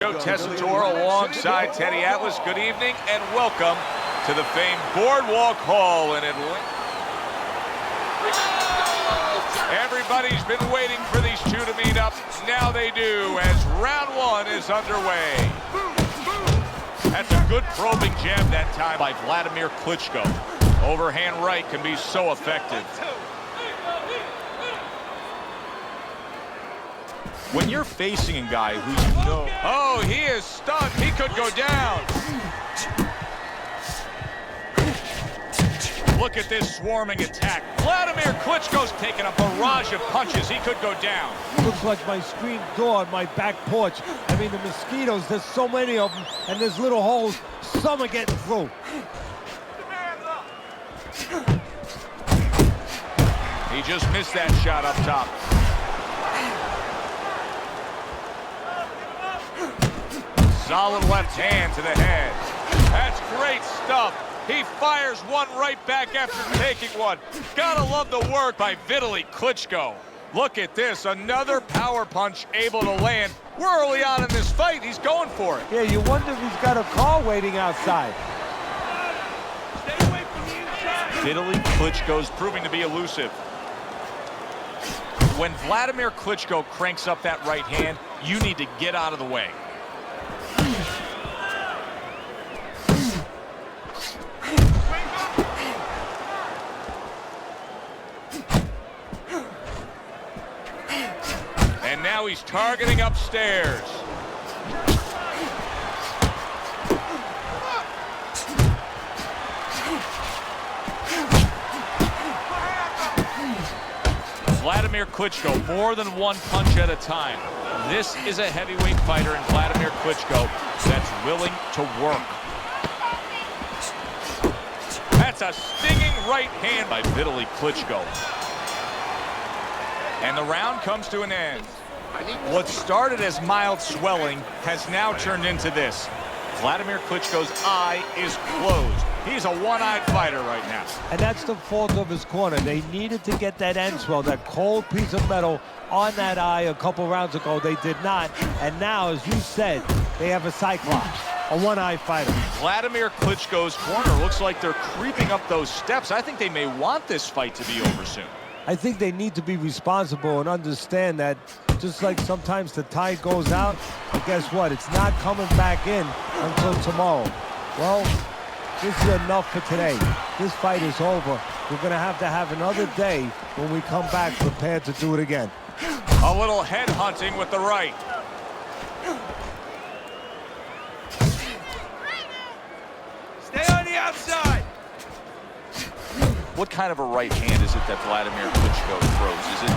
Joe Tessitore alongside Teddy Atlas. Good evening and welcome to the famed Boardwalk Hall in Atlanta. Everybody's been waiting for these two to meet up. Now they do as round one is underway. That's a good probing jab that time by Vladimir Klitschko. Overhand right can be so effective. When you're facing a guy who you know... Oh, he is stunned. He could go down. Look at this swarming attack. Vladimir Klitschko's taking a barrage of punches. He could go down. Looks like my screen door on my back porch. I mean, the mosquitoes, there's so many of them, and there's little holes. Some are getting through. He just missed that shot up top. Solid left hand to the head. That's great stuff. He fires one right back after taking one. Gotta love the work by Vitaly Klitschko. Look at this, another power punch able to land. We're early on in this fight. He's going for it. Yeah, you wonder if he's got a car waiting outside. Stay away from the inside. Vitaly Klitschko's proving to be elusive. When Vladimir Klitschko cranks up that right hand, you need to get out of the way. And now he's targeting upstairs. Vladimir Klitschko, more than one punch at a time. This is a heavyweight fighter in Vladimir Klitschko that's willing to work. That's a stinging right hand by Vitaly Klitschko. And the round comes to an end. What started as mild swelling has now turned into this. Vladimir Klitschko's eye is closed. He's a one-eyed fighter right now. And that's the fault of his corner. They needed to get that end swell, that cold piece of metal on that eye a couple rounds ago. They did not. And now, as you said, they have a cyclops, a one-eye fighter. Vladimir Klitschko's corner looks like they're creeping up those steps. I think they may want this fight to be over soon. I think they need to be responsible and understand that just like sometimes the tide goes out, but guess what? It's not coming back in until tomorrow. Well, this is enough for today. This fight is over. We're going to have another day when we come back prepared to do it again. A little head hunting with the right. Stay on the outside. What kind of a right hand is it that Vladimir Klitschko throws? Is it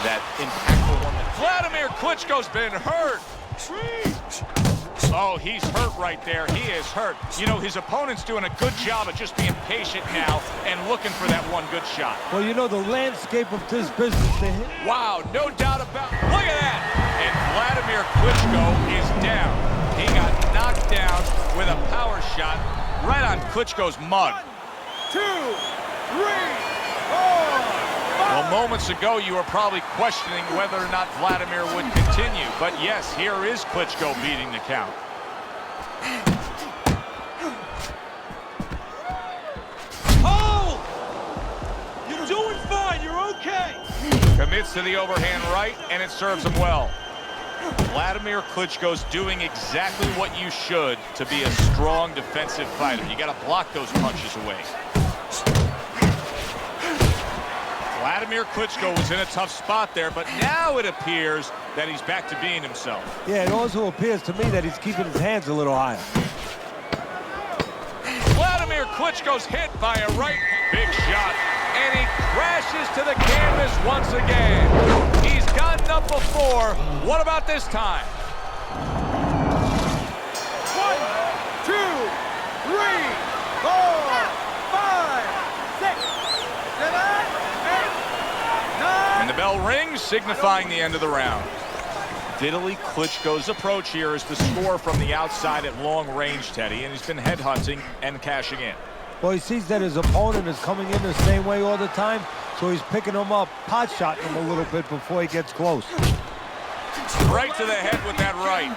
that impactful one? Vladimir Klitschko's been hurt. Oh, he's hurt right there. He is hurt. You know, his opponent's doing a good job of just being patient now and looking for that one good shot. Well, you know, the landscape of this business, wow, no doubt about it. Look at that. And Vladimir Klitschko is down. He got knocked down with a power shot right on Klitschko's mug. 1, 2, 3, 4. Well, moments ago, you were probably questioning whether or not Vladimir would continue. But yes, here is Klitschko beating the count. Hold! You're doing fine. You're okay. Commits to the overhand right, and it serves him well. Vladimir Klitschko's doing exactly what you should to be a strong defensive fighter. You got to block those punches away. Vladimir Klitschko was in a tough spot there, but now it appears that he's back to being himself. Yeah, it also appears to me that he's keeping his hands a little higher. Vladimir Klitschko's hit by a right big shot, and he crashes to the canvas once again. He's gotten up before. What about this time? 1, 2, 3, 4, 5, 6, 7. And the bell rings, signifying the end of the round. Vitaly Klitschko's approach here is to score from the outside at long range, Teddy, and he's been headhunting and cashing in. Well, he sees that his opponent is coming in the same way all the time, so he's picking him up, pot-shotting him a little bit before he gets close. Right to the head with that right.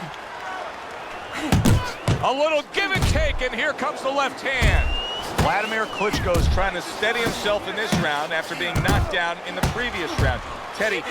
A little give and take, and here comes the left hand. Vladimir Klitschko is trying to steady himself in this round after being knocked down in the previous round. Teddy,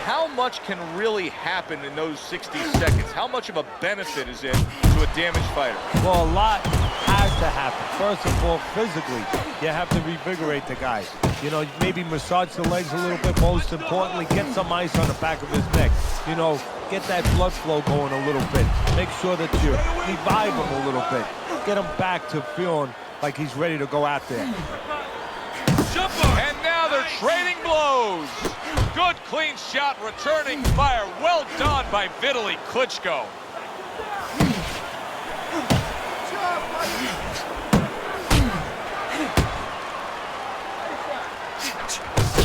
how much can really happen in those 60 seconds? How much of a benefit is it to a damaged fighter? Well, a lot has to happen. First of all, physically, you have to revigorate the guy. You know, maybe massage the legs a little bit. Most importantly, get some ice on the back of his neck. You know, get that blood flow going a little bit. Make sure that you revive him a little bit. Get him back to feeling like he's ready to go out there. And now they're trading blows. Good, clean shot, returning fire. Well done by Vitaly Klitschko.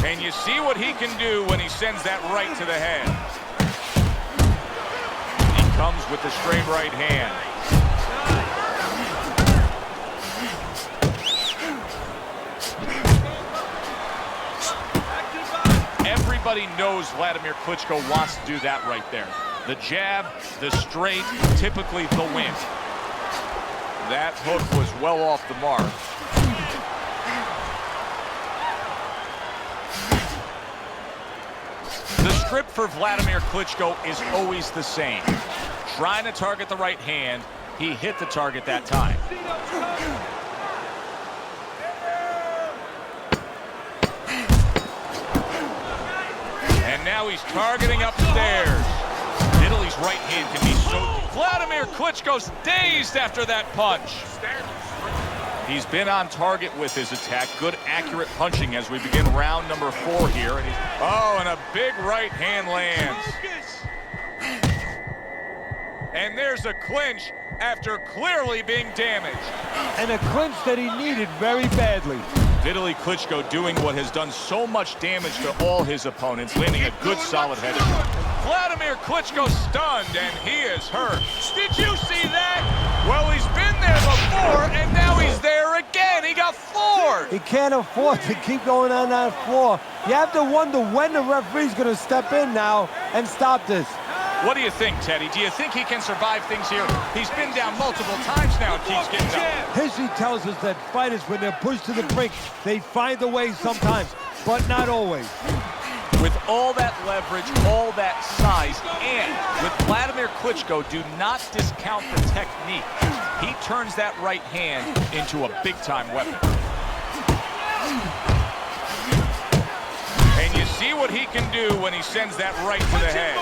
And you see what he can do when he sends that right to the head. He comes with the straight right hand. Everybody knows Vladimir Klitschko wants to do that right there. The jab, the straight, typically the win. That hook was well off the mark. The script for Vladimir Klitschko is always the same. Trying to target the right hand. He hit the target that time. And now he's targeting upstairs. Vitaly's right hand can be so... Vladimir Klitschko's dazed after that punch. He's been on target with his attack. Good, accurate punching as we begin round number 4 here. And and a big right hand lands. And there's a clinch after clearly being damaged. And a clinch that he needed very badly. Vitaly Klitschko doing what has done so much damage to all his opponents, landing a good solid head shot. Vladimir Klitschko stunned, and he is hurt. Did you see that? Well, he's been there before, and now he's there again. He got floored. He can't afford to keep going on that floor. You have to wonder when the referee's going to step in now and stop this. What do you think, Teddy? Do you think he can survive things here? He's been down multiple times now and keeps getting up. History tells us that fighters, when they're pushed to the brink, they find a way sometimes, but not always. With all that leverage, all that size, and with Vladimir Klitschko, do not discount the technique. He turns that right hand into a big-time weapon. And you see what he can do when he sends that right to the head.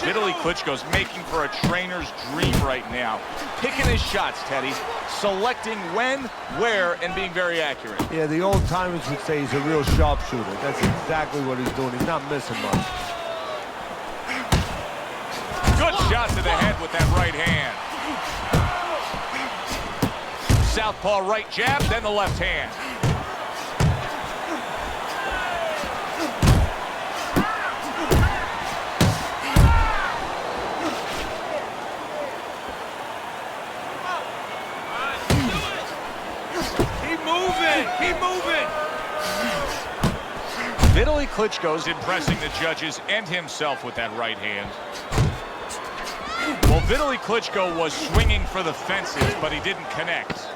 Vitaly Klitschko's making for a trainer's dream right now. Picking his shots, Teddy. Selecting when, where, and being very accurate. Yeah, the old timers would say he's a real sharpshooter. That's exactly what he's doing. He's not missing much. Good shot to the head with that right hand. Southpaw right jab, then the left hand. Keep moving! Vitaly Klitschko's impressing the judges and himself with that right hand. Well, Vitaly Klitschko was swinging for the fences, but he didn't connect.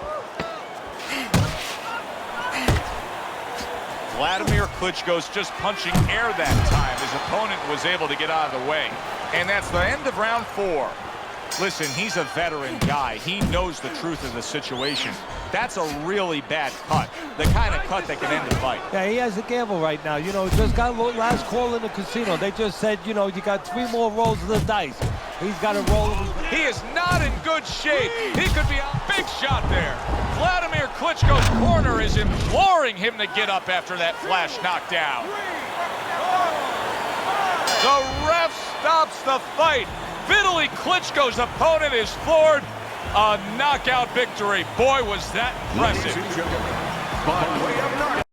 Vladimir Klitschko's just punching air that time. His opponent was able to get out of the way. And that's the end of round 4. Listen, he's a veteran guy. He knows the truth of the situation. That's a really bad cut. The kind of cut that can end a fight. Yeah, he has a gamble right now. You know, just got last call in the casino. They just said, you know, you got 3 more rolls of the dice. He's got to roll. He is not in good shape. He could be a big shot there. Vladimir Klitschko's corner is imploring him to get up after that flash knockdown. The ref stops the fight. Vitaly Klitschko's opponent is floored. A knockout victory. Boy, was that impressive. By way of knockout.